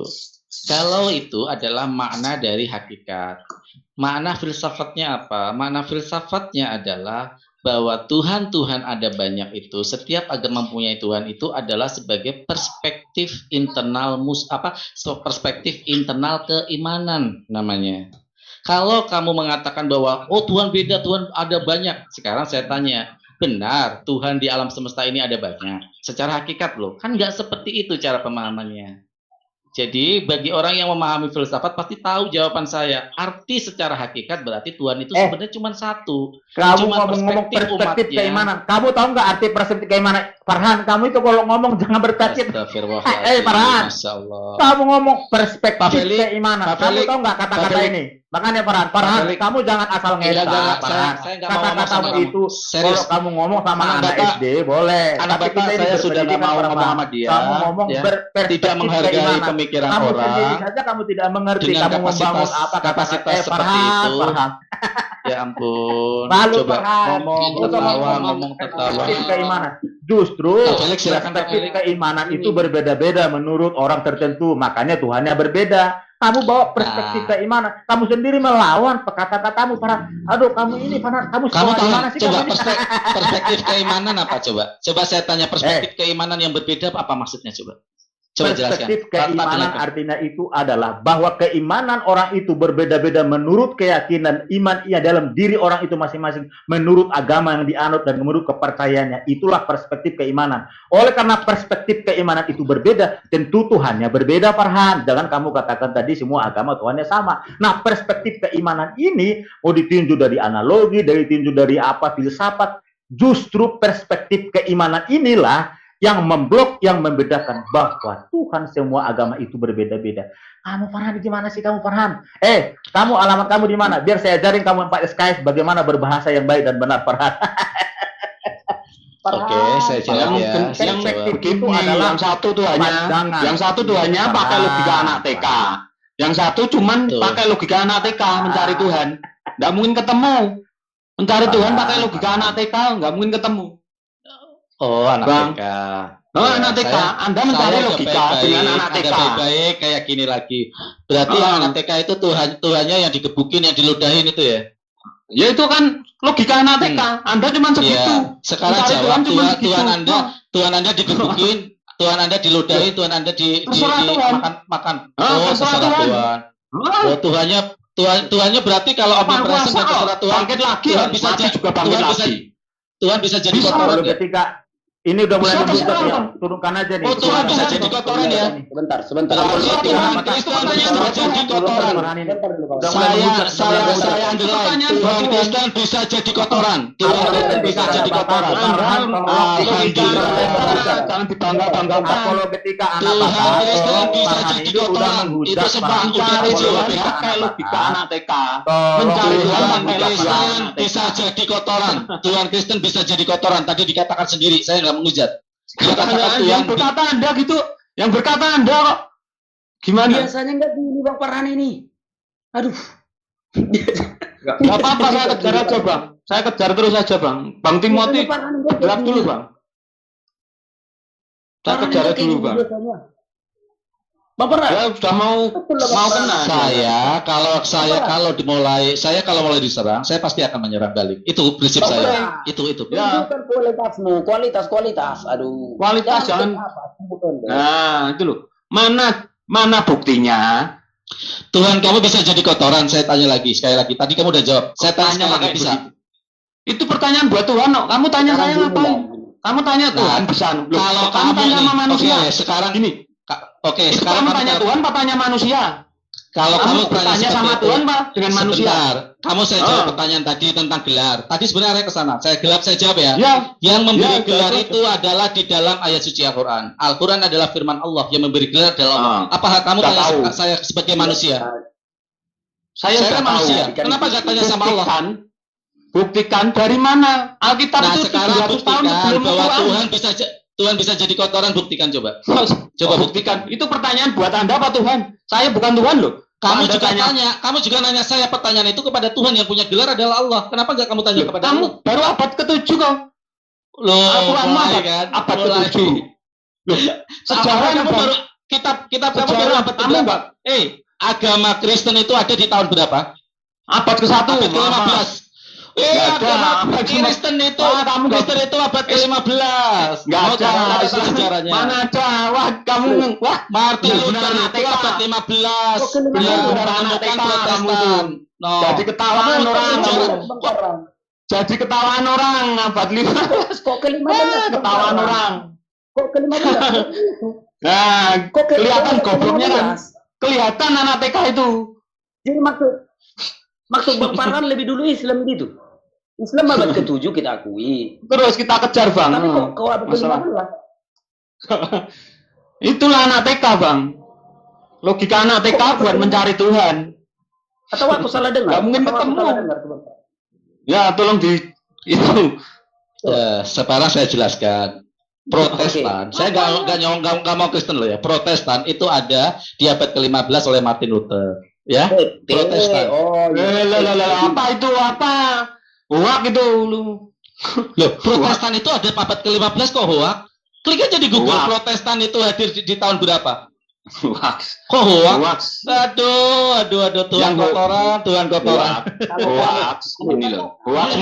Kalau itu adalah makna dari hakikat. Makna filsafatnya apa? Makna filsafatnya adalah bahwa Tuhan ada banyak itu. Setiap agama mempunyai Tuhan itu adalah sebagai perspektif internal perspektif internal keimanan namanya. Kalau kamu mengatakan bahwa Tuhan beda, Tuhan ada banyak. Sekarang saya tanya, benar Tuhan di alam semesta ini ada banyak? Secara hakikat loh, kan nggak seperti itu cara pemahamannya. Jadi bagi orang yang memahami filsafat pasti tahu jawaban saya. Arti secara hakikat berarti Tuhan itu sebenarnya cuma satu. Kamu Cuma ngomong-ngomong perspektif umatnya. keimanan. Kamu tahu nggak arti perspektif keimanan? Farhan, kamu itu kalau ngomong jangan bercacit. Astagfirullahaladzim. Farhan. Masya Allah. Kamu ngomong perspektif Pak Felix, keimanan. Pak Kamu Felix, tahu nggak kata-kata Pak Felix. ini? Makanya Farhan, Felix. kamu jangan asal Enggak, ngecap. Farhan. saya nggak mau ngomong sama Kata-katamu kamu. itu Serius. kalau kamu ngomong sama Anak anak Batak- SD boleh. Anak Tapi Batak kita ini saya sudah nggak berpendidikan, mau Farhan. ngomong sama dia. Kamu ngomong Ya. berperspektif Tidak menghargai keimanan. pemikiran Kamu orang. sendiri saja kamu tidak mengerti. Dengan Kamu membangun kapasitas- apa kapasitas seperti Farhan, itu. Farhan. Ya ampun. Lalu Coba Farhan, ngomong itu tertawa, ngomong ngomong tertawa. perspektif keimanan. Justru Pak Felix, silakan, Pak perspektif Felix. keimanan itu berbeda-beda menurut orang tertentu. Makanya Tuhannya berbeda. Kamu bawa perspektif keimanan. Kamu sendiri melawan kata-katamu. Farhan. Aduh, kamu ini Farhan. Kamu Kamu sekolah tahu di mana sih? coba Kamu ini? perspektif keimanan apa coba? Coba saya tanya perspektif keimanan yang berbeda apa maksudnya coba? Coba jelaskan. Perspektif keimanan artinya itu adalah bahwa keimanan orang itu berbeda-beda menurut keyakinan iman ia dalam diri orang itu masing-masing, menurut agama yang dianut dan menurut kepercayaannya. Itulah perspektif keimanan. Oleh karena perspektif keimanan itu berbeda, tentu Tuhannya berbeda, Farhan. Jangan kamu katakan tadi semua agama Tuhannya sama. Nah, perspektif keimanan ini mau ditinjau dari analogi, ditinjau dari apa, filsafat. Justru perspektif keimanan inilah yang memblok, yang membedakan bahwa Tuhan semua agama itu berbeda-beda. Kamu Farhan gimana sih kamu Farhan? Kamu alamat kamu di mana? Biar saya ajarin kamu 4 SKS bagaimana berbahasa yang baik dan benar, Farhan. Oke, saya jawab ya. Yang begini, yang satu tuh hanya pakai logika anak TK. Yang satu cuman pakai logika anak TK mencari Tuhan. Nggak mungkin ketemu. Mencari Tuhan pakai logika anak TK, nggak mungkin ketemu. Oh, anak TK. Oh, anak TK. Anda mencari logika dengan anak TK. Baik, kayak gini lagi. Berarti anak TK itu Tuhannya yang digebukin, yang diludahin itu ya? Ya itu kan logika anak TK. Anda cuma segitu. Ya. Sekarang jawab Tuhan Anda digebukin, Tuhan Anda diludahin, Tuhan Anda makan. Oh, terserah Tuhan. Oh, Tuhannya berarti kalau omnipresent dan terserah Tuhan, bangkit lagi, Tuhan bisa juga bangkit lagi. Tuhan bisa jadi kotoran ya? Ketika ini udah mulai membuka ya, turunkan aja nih. Oh, Tuhan bisa jadi kotoran ya? Sebentar. Tuhan Kristen bisa jadi kotoran. Saya underline. Tuhan Kristen bisa jadi kotoran. Tuhan Kristen bisa jadi kotoran. Jangan dibangga-banggakan. Kalau ketika anak Tuhan Kristen bisa jadi kotoran. Itu sebab udah dijawab ya. Pakai logika anak TK. Mencari Tuhan Kristen bisa jadi kotoran. Tuhan Kristen bisa jadi kotoran. Tadi dikatakan sendiri. Saya nggak menghujat. Yang berkata Anda gitu, yang berkata Anda kok gimana? Biasanya nggak gini Bang Farhan ini. Aduh. Nggak apa-apa, saya kejar aja Bang. Saya kejar terus aja Bang. Bang Timothy, gerak dulu Bang. Saya kejar dulu Bang. Bang Farhan. Ya sudah mau kena. Saya kalau mulai diserang, saya pasti akan menyerang balik. Itu prinsip saya. Itu. Ya. Kualitas. Aduh. Kualitas jangan. Nah, itu loh. Mana buktinya? Tuhan kamu bisa jadi kotoran. Saya tanya lagi sekali lagi. Tadi kamu udah jawab. Saya tanya lagi bisa. Itu pertanyaan buat Tuhan. Kamu tanya saya ngapain? Kamu tanya Tuhan bisa. Kalau kamu tanya sama manusia. Sekarang gini. Sekarang kamu tanya Tuhan, Pak tanya manusia. Kalau kamu tanya sama Tuhan, Pak, dengan manusia. Sebentar. Kamu saya jawab pertanyaan tadi tentang gelar. Tadi sebenarnya ke sana. Saya jawab ya. Yang memberi gelar itu adalah di dalam ayat suci Al-Quran. Al-Quran adalah firman Allah. Yang memberi gelar adalah Allah. Apakah kamu tanya saya sebagai manusia? Saya kan manusia. Kenapa gak tanya sama Allah? Buktikan dari mana? Alkitab itu sekarang buktikan bahwa Tuhan bisa jadi kotoran. Buktikan coba. Coba buktikan. Itu pertanyaan buat Anda apa Tuhan? Saya bukan Tuhan loh. Kamu juga nanya saya pertanyaan itu kepada Tuhan yang punya gelar adalah Allah. Kenapa nggak kamu tanya kepada Allah? Baru abad ke-7 kok. Loh, abad ke-7. Sejarah kamu baru kitab kamu baru abad ke-berapa? Agama Kristen itu ada di tahun berapa? Abad ke-1. Abad ke-15. Agama Kristen itu abad ke-15. Enggak ada sejarahnya. Mana ada? Martin Luther itu abad 15. Beliau menemukan Protestan. Jadi ketahuan orang. Jadi ketahuan orang abad 15. Kok ke-15? Ketahuan orang. Kok ke-15? Nah, kelihatan gobloknya kan. Kelihatan anak TK itu. Jadi maksud Bang Farhan lebih dulu Islam gitu. Islam abad ke-7 kita akui. Terus kita kejar Bang. Tapi kok abad ke-15? Itulah anak TK Bang. Logika anak TK buat mencari Tuhan. Atau aku salah dengar? Gak mungkin ketemu. Ya tolong itu. Sekarang saya jelaskan. Protestan, saya nggak mau Kristen loh ya. Protestan itu ada di abad ke-15 oleh Martin Luther. Ya, Protestan. Apa itu apa? Hoak itu lu. Loh, Protestan itu ada abad ke-15 kok hoak? Klik aja di Google Protestan itu hadir di tahun berapa? Hoax. Kok hoax? Aduh, Tuhan kotoran. Hoax. Ini loh. Hoax.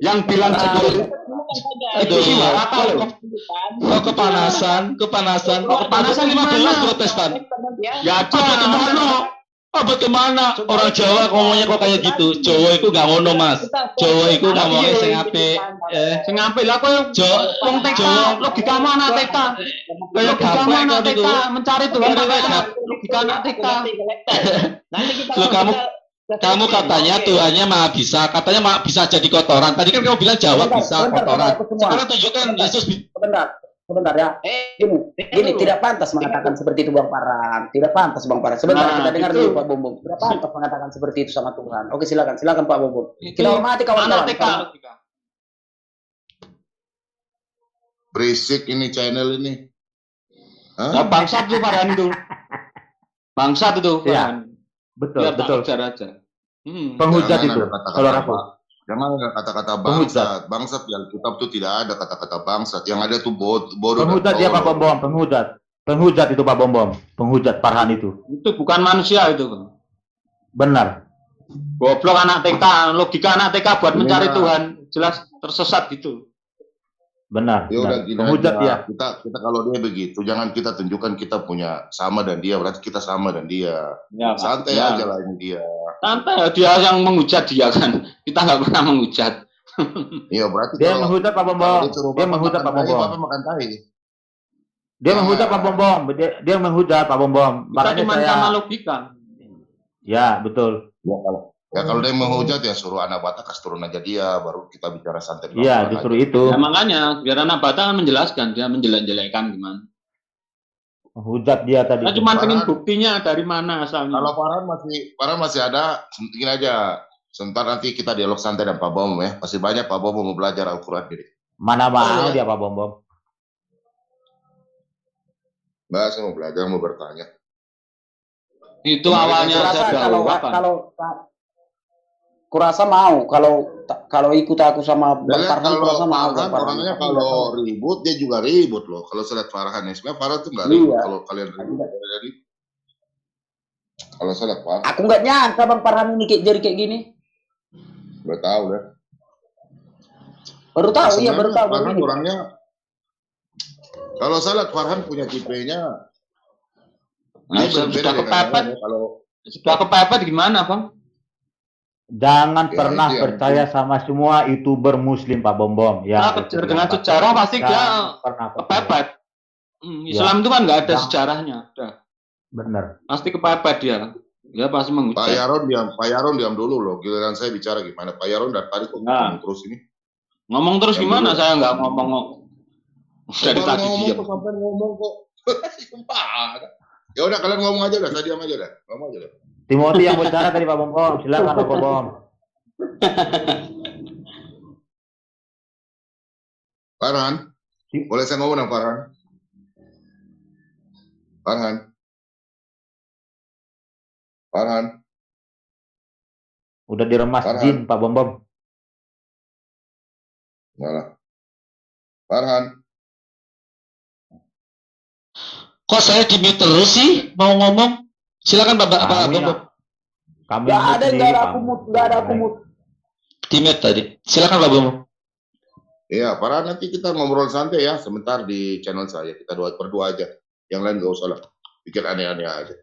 Yang bilang Jibril. Aduh, Itu apa lo? kok kepanasan 15 Protestan. Ya ada. Apa kemana? Orang Jawa ngomongnya kok kayak gitu. Jawa itu gak ngono, Mas. Jawa itu ngomongnya sing apik. Sing apik lah koyo wong TK, logikamu anak TK. Logikamu anak TK mencari Tuhan pakai logika anak TK. Loh, kamu katanya Tuhannya maha bisa, katanya maha bisa jadi kotoran. Tadi kan kamu bilang Jawa bisa kotoran. Sekarang tunjukkan Yesus. Sebentar ya. Gini, tidak pantas mengatakan seperti itu Bang Farhan. Tidak pantas Bang Farhan. Sebentar kita dengar dulu Pak Bombom. Tidak pantas mengatakan seperti itu sama Tuhan. Oke, silakan Pak Bombom. Kita hormati kawan-kawan. Anak TK. Berisik ini channel ini. Nah, bangsat tuh Farhan itu. Bangsat itu Farhan. Betul, Dia betul. Ajar aja. Penghujat Jangan itu. ada kata-kata Saudara aku. Jangan ada kata-kata Penghujat. bangsat. Bangsat di Alkitab itu tidak ada kata-kata bangsat. Yang ada tuh bodoh. Penghujat ya Pak Bombom, penghujat. Penghujat itu Pak Bombom. Penghujat Farhan itu. Itu bukan manusia itu. Benar. Goblok anak TK, logika anak TK buat mencari Iya. Tuhan. Jelas tersesat gitu. Benar. Ya udah benar. gini Penghujat aja. ya. Kita kalau dia begitu, jangan kita tunjukkan kita punya sama dan dia, berarti kita sama dan dia. Ya, Santai ya. aja lah ini dia. Santai, dia yang menghujat dia kan. Kita nggak pernah menghujat. Iya berarti Dia kalau menghujat Pak kalau Bombom. disuruh Dia Bapak menghujat makan Pak tahi, Bombom. Bapak makan tahi. Dia menghujat Pak Bombom. Dia menghujat Pak Bombom. Kita Makanya cuma saya. sama logika. Ya betul. Ya kalau dia menghujat ya suruh anak Batak kasih turun aja dia, baru kita bicara santai. Iya pelan-pelan justru aja. itu. Ya makanya biar anak Batak kan menjelaskan, dia menjelek-jelekan gimana. Menghujat dia tadi. Saya cuma Farhan. pengen buktinya dari mana asalnya. Kalau Farhan masih ada, gini aja. Sebentar nanti kita dialog santai dan Pak Bom ya. Masih banyak Pak Bom mau belajar Al-Quran jadi. Mana mau Oh, iya. dia Pak Bombom. Mbak, saya mau belajar, mau bertanya. Itu Kemarin awalnya Kurasa saya kalau jawab. kurasa mau kalau ikut aku sama Bang Lihat Farhan kurasa mau. Farhan Bang orangnya Farhan. kalau ribut dia juga ribut loh. Kalau saya lihat Farhan ya, sebenarnya Farhan tuh nggak Iya. ribut. Kalau kalian ribut, jadi kalau saya lihat Farhan, Aku nggak nyangka Bang Farhan ini jadi kayak gini. udah tahu deh. Baru tahu, iya baru tahu. Farhan Baru ini. orangnya, kalau saya lihat Farhan punya tipenya, Nah, dia sudah berbeda dengan kepepet. yang lain. Kalau Sudah kepepet gimana, Bang? Jangan Ya, pernah itu yang percaya sama semua YouTuber Muslim Pak Bombom. Ya. Nah, dengan sejarah pasti dia pernah kepepet. Islam itu kan nggak ada Ya. sejarahnya. Udah. Benar. Pasti kepepet dia. Dia pasti Pak menghujat. Yaron diam dulu loh. Giliran saya bicara gimana? Pak Yaron dari tadi kok Nah. ngomong terus ini. Ngomong terus Yang gimana? dulu. Saya nggak ngomong. Dari Baru tadi ngomong diam. kok sampai ngomong kok. Sumpah. Ya udah kalian ngomong aja udah, saya diam aja udah. Ngomong aja udah. Timothy yang bicara tadi Pak Bombom. Silakan Pak Bombom. Farhan, boleh saya ngomong dong Farhan? Farhan. Farhan. Udah diremas Farhan. jin Pak Bombom. Malah. Farhan. Kok saya di mute terus sih mau ngomong? Silakan Pak Kami Bombom. Kami Nggak ada, sendiri, nggak ada Pak. aku mut, nggak ada aku mut. Di mute tadi. Silakan Pak Bombom. Iya, Farhan nanti kita ngobrol santai ya sebentar di channel saya. Kita berdua aja. Yang lain gak usah lah. Pikir aneh-aneh aja.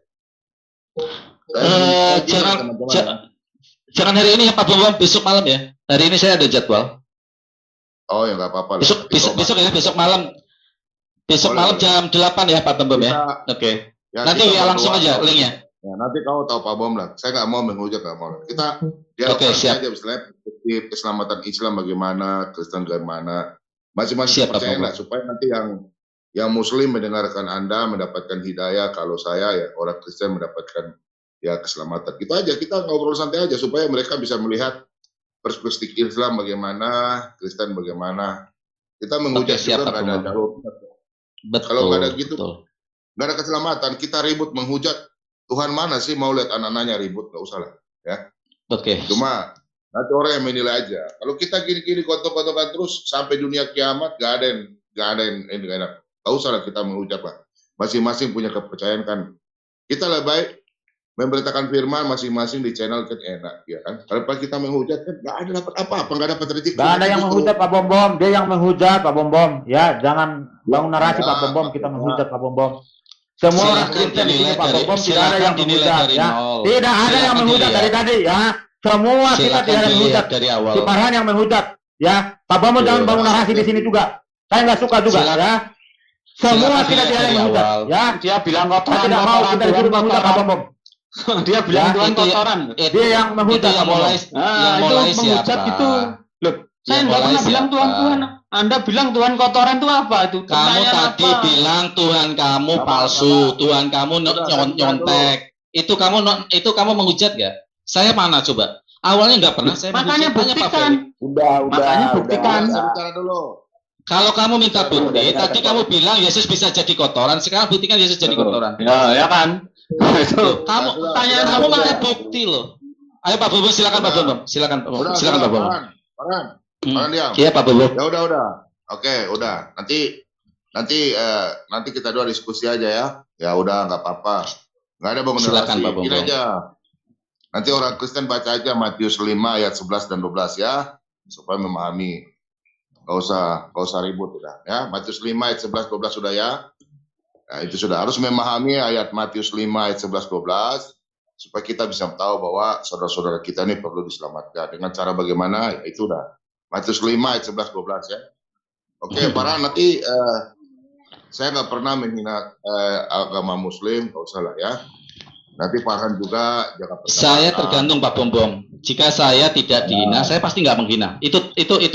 Saya gini, teman-teman. Jangan hari ini ya Pak Bombom, besok malam ya. Hari ini saya ada jadwal. Oh ya nggak apa-apa lah. Besok ya, besok malam. Besok Boleh, malam boleh. jam 8 ya Pak Bombom ya. Kita- Oke. ya, Nanti kita ya langsung berdua aja tahu. linknya. Ya, nanti kau tahu Pak Bom lah. Saya nggak mau menghujat, nggak mau. Kita Oke, siap. aja misalnya perspektif keselamatan Islam bagaimana, Kristen bagaimana, masing-masing Siap, Pak percaya Bobo. lah supaya nanti yang Muslim mendengarkan Anda mendapatkan hidayah, kalau saya ya orang Kristen mendapatkan ya keselamatan. Gitu aja, kita ngobrol santai aja supaya mereka bisa melihat perspektif Islam bagaimana, Kristen bagaimana. Kita menghujat Oke, siap, juga Pak nggak ada Bobo. jalur, Betul. Kalau nggak ada gitu, betul. nggak ada keselamatan. Kita ribut menghujat. Tuhan mana sih mau lihat anak-ananya ribut? Nggak usah lah. Oke. Cuma nanti orang yang menilai aja. Kalau kita gini-gini kotok-kotokan terus sampai dunia kiamat, gak ada yang ini gak enak. Gak usah lah kita menghujat lah. Masing-masing punya kepercayaan kan. Kita lebih baik memberitakan firman masing-masing di channel kan enak, ya kan? Kalau kita menghujat kan nggak ada dapat apa-apa, nggak dapat rezeki. Nggak ada yang menghujat Pak Bom Bom, dia yang menghujat Pak Bom Bom. Ya, jangan bangun narasi Pak Bom Bom, kita menghujat Pak Bom Bom. Semua orang Kristen di sini Pak Bom Bom tidak ada yang menghujat, ya. Tidak ada yang menghujat dari tadi, ya. Semua kita tidak ada yang menghujat. Dari awal. Si Farhan yang menghujat, ya. Pak Bom Bom jangan bangun narasi di sini juga. Saya nggak suka juga, ya. Semua kita tidak ada yang menghujat, ya. Dia bilang Saya tidak mau kita disuruh menghujat Pak Bom Bom. Dia bilang Tuhan itu ya- kotoran. Dia yang menghujat yang Pak Bom Bom. mulai Itu mulai menghujat siapa? itu. Loh, saya Yang nggak mulai pernah bilang siapa? Tuhan. Anda bilang Tuhan kotoran itu apa itu? Kamu Pertanyaan tadi apa? bilang Tuhan kamu palsu, Tuhan kamu nyontek. Itu kamu menghujat gak? Saya mana coba? Awalnya nggak pernah saya Makanya menghujat. Tanya Pak buktikan. Felix. Makanya buktikan. Saya bicara dulu. Kalau kamu minta bukti, tadi kamu bilang Yesus bisa jadi kotoran, sekarang buktikan Yesus jadi kotoran. Ya kan. Loh, kamu Sudah, pertanyaan sudah, kamu sudah. pakai bukti loh. Ayo Pak Bubun, silakan Pak Bubun, silakan Udah, silakan Pak Bubun. Farhan, Hmm. Farhan diam. Iya Pak Bubun. Ya udah. Oke, udah. Nanti kita dua diskusi aja ya. Ya udah, nggak apa-apa. Nggak ada bangun Silakan, narasi. Pak Bambang. Gini aja. Nanti orang Kristen baca aja Matius 5 ayat 11 dan 12 ya, supaya memahami. Nggak usah ribut udah ya. Matius 5 ayat 11 12 sudah ya. Nah, itu sudah harus memahami ayat Matius 5 ayat 11 12 supaya kita bisa tahu bahwa saudara-saudara kita ini perlu diselamatkan. Dengan cara bagaimana? Ya, itu udah. Matius 5 ayat 11 12 ya. Oke, para nanti saya nggak pernah menghina agama Muslim, nggak usah lah ya. Nanti Farhan juga jaga perkataan. Saya tergantung Pak Bombong. Jika saya tidak dihina, saya pasti nggak menghina. Itu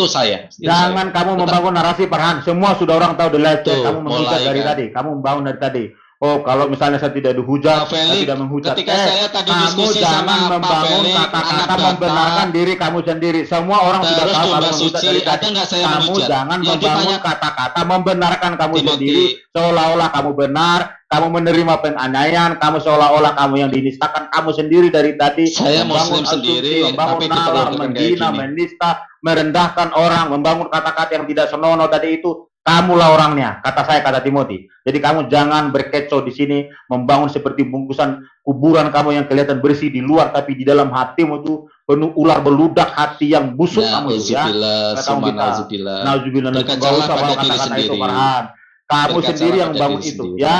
saya. Itu Jangan kamu membangun narasi Farhan. Semua sudah orang tahu the latest. Tuh, Kamu menghujat mulai dari kan. tadi. Kamu membangun dari tadi. Oh, kalau misalnya saya tidak dihujat, Pak saya Felix, tidak menghujat. ketika saya tadi kamu diskusi jangan sama Pak membangun Felix, kata-kata anak Bapak, membenarkan diri kamu sendiri. Semua orang sudah Terus tahu domba kamu menghujat suci, dari ada tadi. nggak saya Kamu menghujat? jangan Yang membangun ditanya- kata-kata membenarkan kamu Timothy. sendiri, seolah-olah kamu benar, kamu menerima penganiayaan, kamu seolah-olah kamu yang dinistakan, kamu sendiri dari tadi. Saya membangun Muslim sendiri, membangun tapi nalar, diperlakukan kayak menghina, gini. menista, merendahkan orang, membangun kata-kata yang tidak senonoh tadi itu. Kamulah orangnya, kata saya, kata Timothy. Jadi kamu jangan berkecoh di sini, membangun seperti bungkusan kuburan kamu yang kelihatan bersih di luar, tapi di dalam hatimu itu penuh ular beludak, hati yang busuk kamu itu ya. Nauzubillah. Nauzubillah. Nggak Berkacalah usah pada bawa diri kata-kata itu, sendiri. Farhan. Kamu Berkacalah sendiri yang pada bangun diri itu, sendiri. ya.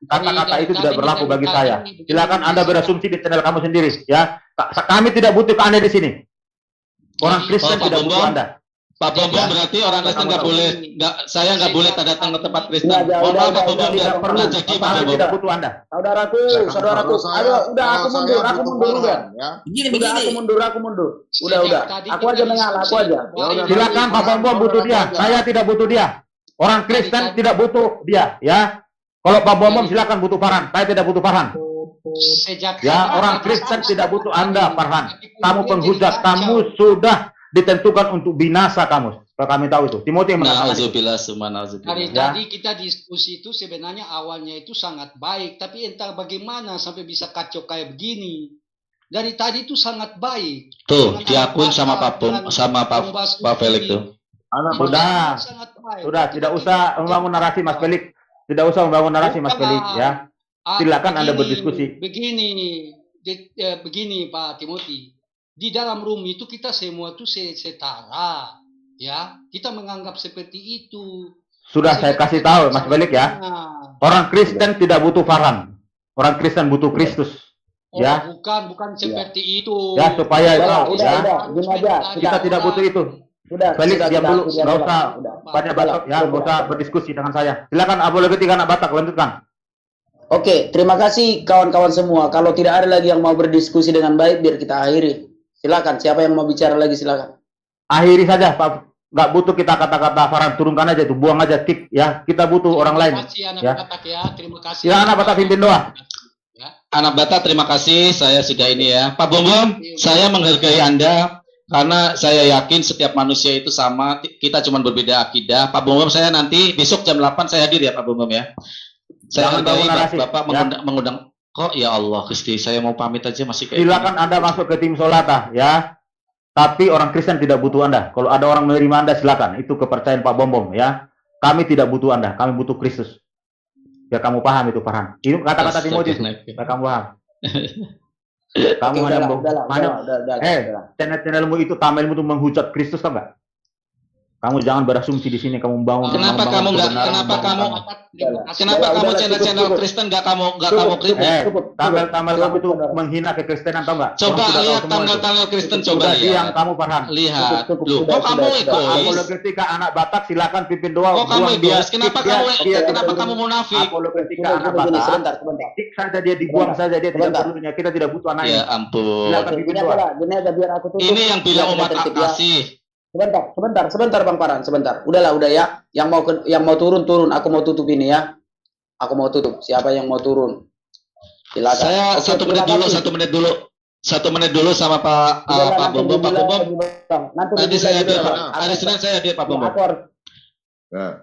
Kata-kata itu tidak berlaku bagi saya. Silakan Anda berasumsi di channel kamu sendiri, ya. Kami tidak butuh Anda di sini. Orang Kristen Pak tidak butuh Bombong. Anda. Pak Bombong berarti orang Kristen nggak boleh, saya nggak boleh tanda tangan tempat Kristen. Mohon maaf Pak Bombong, Tidak perlu. nggak jadi Pak Farhan Bombong. tidak butuh Anda. Saudaraku, Kalau saudaraku, saya- ayo, udah kalau aku saya mundur butuh udah. Farhan, ya. Udah aku mundur. Udah. Aku aja mengalah, aku aja. Ya udah, Silakan Pak Bombong butuh dia. Saya tidak butuh dia. Orang Kristen tidak butuh dia, ya. Kalau Pak Bombong silakan butuh Farhan. Saya tidak butuh Farhan. Sejak Ya, orang Kristen tidak butuh Anda, Farhan. Kamu penghujat, kamu sudah ditentukan untuk binasa kamu. Kalau kami tahu itu. Timothy yang mengatakan itu. Nauzubillah, summa nauzubillah. Dari Ya. tadi kita diskusi itu sebenarnya awalnya itu sangat baik, tapi entah bagaimana sampai bisa kacau kayak begini. Dari tadi itu sangat baik. Tuh, Dengan diakui anak sama bangsa, Pak Bom, sama membahas Pak Felix ini. tuh. Anak Sudah. Sangat baik. Sudah, tidak usah membangun narasi Mas Felix. Tidak usah membangun narasi Mas Felix, ya. Silakan Anda berdiskusi. Begini Pak Timothy. Di dalam room itu kita semua itu setara. Ya, kita menganggap seperti itu. Sudah saya kasih tahu Mas Felix ya. Orang Kristen tidak butuh Farhan. Orang Kristen butuh Kristus. Ya. Bukan seperti itu. Ya, supaya tahu Udah, ya. gini aja. Kita tidak butuh itu. Udah. Felix sudah, diam sudah, dulu, sudah, nggak sudah. usah Udah. banyak bacot ya, nggak usah berdiskusi dengan saya. Silakan apologetik anak Batak, lanjutkan. Oke, terima kasih kawan-kawan semua. Kalau tidak ada lagi yang mau berdiskusi dengan baik, biar kita akhiri. Silakan, siapa yang mau bicara lagi silakan. Akhiri saja Pak. Nggak butuh kita kata-kata Farhan, turunkan aja itu, buang aja kick ya. Kita butuh orang lain. Terima kasih anak Ya. Batak ya. Terima kasih. Ya, anak Batak pimpin doa. Anak Batak, terima kasih. Saya sudah ini ya. Pak Bombong, saya menghargai Anda karena saya yakin setiap manusia itu sama. Kita cuma berbeda akidah. Pak Bombong, saya nanti besok jam 8 saya hadir ya Pak Bombong ya. Saya Jangan hargai bangun narasi, Bapak ya. mengundang. Kok ya Allah, Gusti, saya mau pamit aja masih kayak Silakan Anda masuk ke tim Solata ya. Tapi orang Kristen tidak butuh Anda. Kalau ada orang menerima Anda silakan. Itu kepercayaan Pak Bombom ya. Kami tidak butuh Anda, kami butuh Kristus. Ya kamu paham itu Farhan. Ini kata-kata Timotius. Ya kamu paham. Kamu Oke, hanya udahlah. channel-channelmu itu tampilmu itu menghujat Kristus, tau nggak? Kamu jangan berasumsi di sini, kamu membangun. Kenapa kamu nggak? Kenapa kamu? Kenapa kamu channel-channel Kristen nggak kamu kritik? Tampil-tampil kamu itu menghina kekristenan, tau nggak? Coba Orang sudah tahu lihat semua itu. tanggal-tanggal Kristen, coba Sudah diam lihat. kamu, Farhan. Lihat. Cukup, Loh, sudah, kok kamu sudah. egois? Apologetika anak Batak silakan pimpin doa. Kok kamu buang dia. egois? Kenapa Kick dia, kamu dia kenapa tidak kamu perlu. munafik? Apologetika Begini, anak begini, Batak. sebentar. Kick saja dia, dibuang saja dia, tidak Sebentar. perlunya. Kita tidak butuh anak ini. Ya ampun. Silakan Oke, pimpin gini doa. aja lah, gini aja biar aku tutup. Ini yang bilang Biar umat kita tertib, ya. kasih. Sebentar Bang Farhan, sebentar. Udahlah, udah ya. Yang mau turun, aku mau tutup ini ya. Aku mau tutup. Siapa yang mau turun? Silakan. Saya Oke, 1 menit terima dulu, kasih. 1 menit dulu. 1 menit dulu sama Pak Udahlah, Pak nanti Bombom. Pak dibilang, Bombom. nanti Tadi dibilang saya juga, hadir, Pak. Bang. Hari Senin saya hadir, Pak Bombom. Aku harus Nah,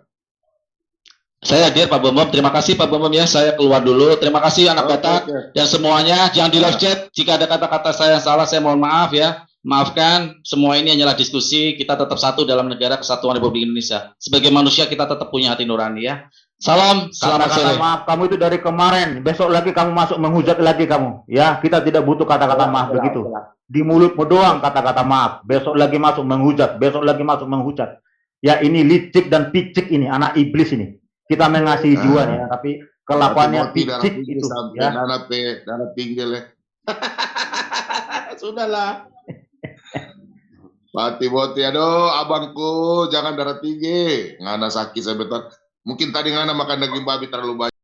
Saya hadir, Pak Bombom. Terima kasih Pak Bombom ya. Saya keluar dulu. Terima kasih anak oke, Batak oke. dan semuanya. Jangan di live chat. Jika ada kata-kata saya yang salah, saya mohon maaf ya. Maafkan. Semua ini hanyalah diskusi. Kita tetap satu dalam negara kesatuan Republik Indonesia. Sebagai manusia kita tetap punya hati nurani ya. Salam, selamat Kata-kata sore. maaf kamu itu dari kemarin. Besok lagi kamu masuk menghujat lagi kamu. Ya, kita tidak butuh kata-kata maaf begitu. Di mulutmu doang kata-kata maaf. Besok lagi masuk menghujat. Besok lagi masuk menghujat. Ya, ini licik dan picik ini, anak iblis ini. Kita mengasihi jiwanya, tapi kelakuannya Timothy darah picik tinggi itu. sampai Ya. darah pinggil ya. Sudahlah. Pak Timothy, aduh abangku jangan darah tinggi. Ngana sakit sebentar. Mungkin tadi ngana makan daging babi terlalu banyak.